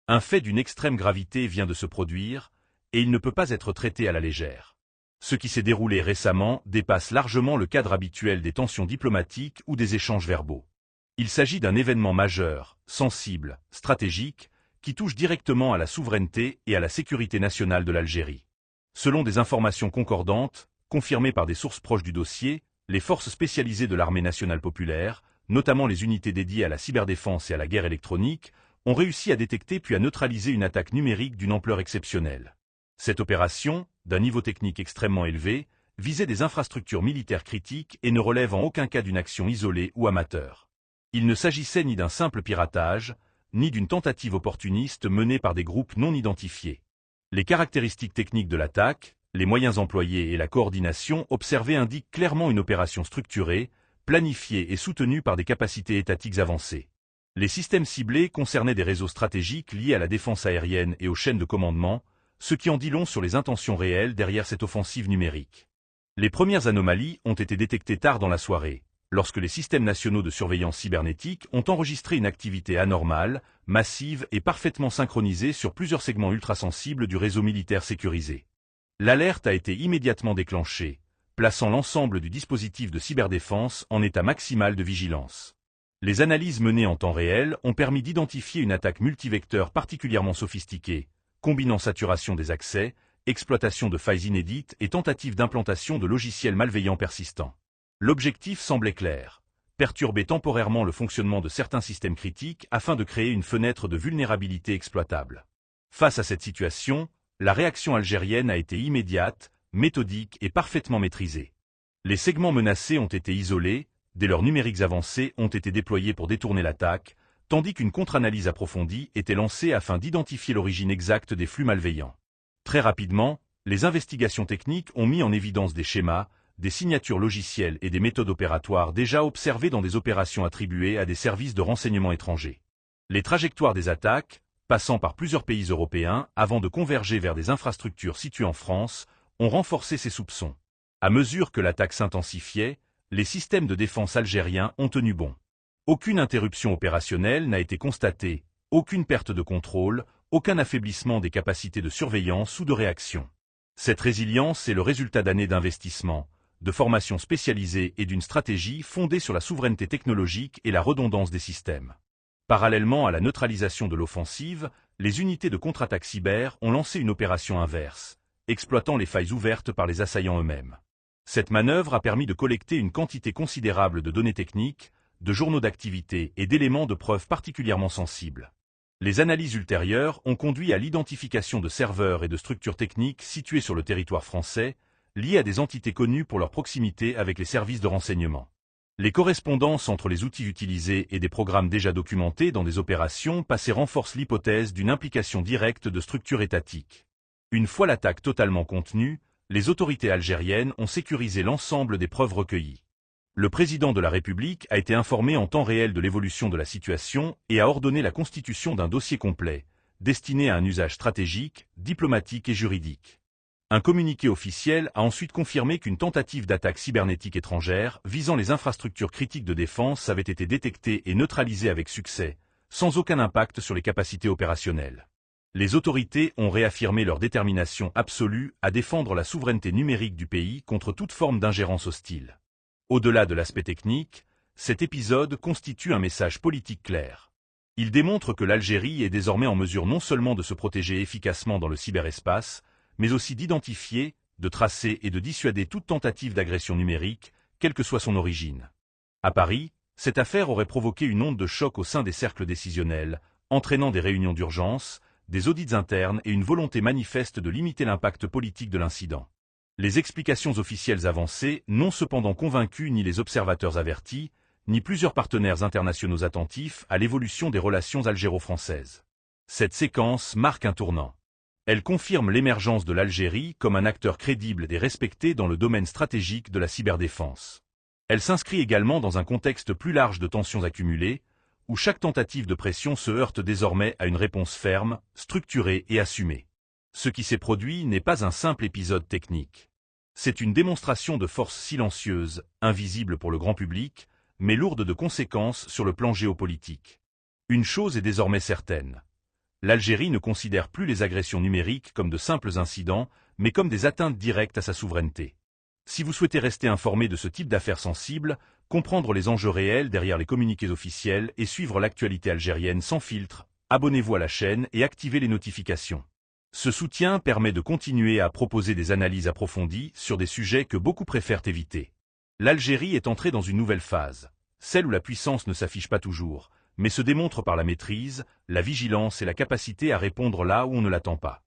Un fait d'une extrême gravité vient de se produire, et il ne peut pas être traité à la légère. Ce qui s'est déroulé récemment dépasse largement le cadre habituel des tensions diplomatiques ou des échanges verbaux. Il s'agit d'un événement majeur, sensible, stratégique, qui touche directement à la souveraineté et à la sécurité nationale de l'Algérie. Selon des informations concordantes, confirmées par des sources proches du dossier, les forces spécialisées de l'armée nationale populaire, notamment les unités dédiées à la cyberdéfense et à la guerre électronique, ont réussi à détecter puis à neutraliser une attaque numérique d'une ampleur exceptionnelle. Cette opération, d'un niveau technique extrêmement élevé, visait des infrastructures militaires critiques et ne relève en aucun cas d'une action isolée ou amateur. Il ne s'agissait ni d'un simple piratage, ni d'une tentative opportuniste menée par des groupes non identifiés. Les caractéristiques techniques de l'attaque, les moyens employés et la coordination observée indiquent clairement une opération structurée, planifiée et soutenue par des capacités étatiques avancées. Les systèmes ciblés concernaient des réseaux stratégiques liés à la défense aérienne et aux chaînes de commandement, ce qui en dit long sur les intentions réelles derrière cette offensive numérique. Les premières anomalies ont été détectées tard dans la soirée, lorsque les systèmes nationaux de surveillance cybernétique ont enregistré une activité anormale, massive et parfaitement synchronisée sur plusieurs segments ultrasensibles du réseau militaire sécurisé. L'alerte a été immédiatement déclenchée, plaçant l'ensemble du dispositif de cyberdéfense en état maximal de vigilance. Les analyses menées en temps réel ont permis d'identifier une attaque multivecteur particulièrement sophistiquée, combinant saturation des accès, exploitation de failles inédites et tentative d'implantation de logiciels malveillants persistants. L'objectif semblait clair: perturber temporairement le fonctionnement de certains systèmes critiques afin de créer une fenêtre de vulnérabilité exploitable. Face à cette situation, la réaction algérienne a été immédiate, méthodique et parfaitement maîtrisée. Les segments menacés ont été isolés, des leurs numériques avancés ont été déployés pour détourner l'attaque, tandis qu'une contre-analyse approfondie était lancée afin d'identifier l'origine exacte des flux malveillants. Très rapidement, les investigations techniques ont mis en évidence des schémas, des signatures logicielles et des méthodes opératoires déjà observées dans des opérations attribuées à des services de renseignement étrangers. Les trajectoires des attaques, passant par plusieurs pays européens avant de converger vers des infrastructures situées en France, ont renforcé ces soupçons. À mesure que l'attaque s'intensifiait, les systèmes de défense algériens ont tenu bon. Aucune interruption opérationnelle n'a été constatée, aucune perte de contrôle, aucun affaiblissement des capacités de surveillance ou de réaction. Cette résilience est le résultat d'années d'investissement, de formations spécialisées et d'une stratégie fondée sur la souveraineté technologique et la redondance des systèmes. Parallèlement à la neutralisation de l'offensive, les unités de contre-attaque cyber ont lancé une opération inverse, exploitant les failles ouvertes par les assaillants eux-mêmes. Cette manœuvre a permis de collecter une quantité considérable de données techniques, de journaux d'activité et d'éléments de preuve particulièrement sensibles. Les analyses ultérieures ont conduit à l'identification de serveurs et de structures techniques situées sur le territoire français, liées à des entités connues pour leur proximité avec les services de renseignement. Les correspondances entre les outils utilisés et des programmes déjà documentés dans des opérations passées renforcent l'hypothèse d'une implication directe de structures étatiques. Une fois l'attaque totalement contenue, les autorités algériennes ont sécurisé l'ensemble des preuves recueillies. Le président de la République a été informé en temps réel de l'évolution de la situation et a ordonné la constitution d'un dossier complet, destiné à un usage stratégique, diplomatique et juridique. Un communiqué officiel a ensuite confirmé qu'une tentative d'attaque cybernétique étrangère visant les infrastructures critiques de défense avait été détectée et neutralisée avec succès, sans aucun impact sur les capacités opérationnelles. Les autorités ont réaffirmé leur détermination absolue à défendre la souveraineté numérique du pays contre toute forme d'ingérence hostile. Au-delà de l'aspect technique, cet épisode constitue un message politique clair. Il démontre que l'Algérie est désormais en mesure non seulement de se protéger efficacement dans le cyberespace, mais aussi d'identifier, de tracer et de dissuader toute tentative d'agression numérique, quelle que soit son origine. À Paris, cette affaire aurait provoqué une onde de choc au sein des cercles décisionnels, entraînant des réunions d'urgence, des audits internes et une volonté manifeste de limiter l'impact politique de l'incident. Les explications officielles avancées n'ont cependant convaincu ni les observateurs avertis, ni plusieurs partenaires internationaux attentifs à l'évolution des relations algéro-françaises. Cette séquence marque un tournant. Elle confirme l'émergence de l'Algérie comme un acteur crédible et respecté dans le domaine stratégique de la cyberdéfense. Elle s'inscrit également dans un contexte plus large de tensions accumulées, où chaque tentative de pression se heurte désormais à une réponse ferme, structurée et assumée. Ce qui s'est produit n'est pas un simple épisode technique. C'est une démonstration de force silencieuse, invisible pour le grand public, mais lourde de conséquences sur le plan géopolitique. Une chose est désormais certaine. L'Algérie ne considère plus les agressions numériques comme de simples incidents, mais comme des atteintes directes à sa souveraineté. Si vous souhaitez rester informé de ce type d'affaires sensibles, comprendre les enjeux réels derrière les communiqués officiels et suivre l'actualité algérienne sans filtre, abonnez-vous à la chaîne et activez les notifications. Ce soutien permet de continuer à proposer des analyses approfondies sur des sujets que beaucoup préfèrent éviter. L'Algérie est entrée dans une nouvelle phase, celle où la puissance ne s'affiche pas toujours, mais se démontre par la maîtrise, la vigilance et la capacité à répondre là où on ne l'attend pas.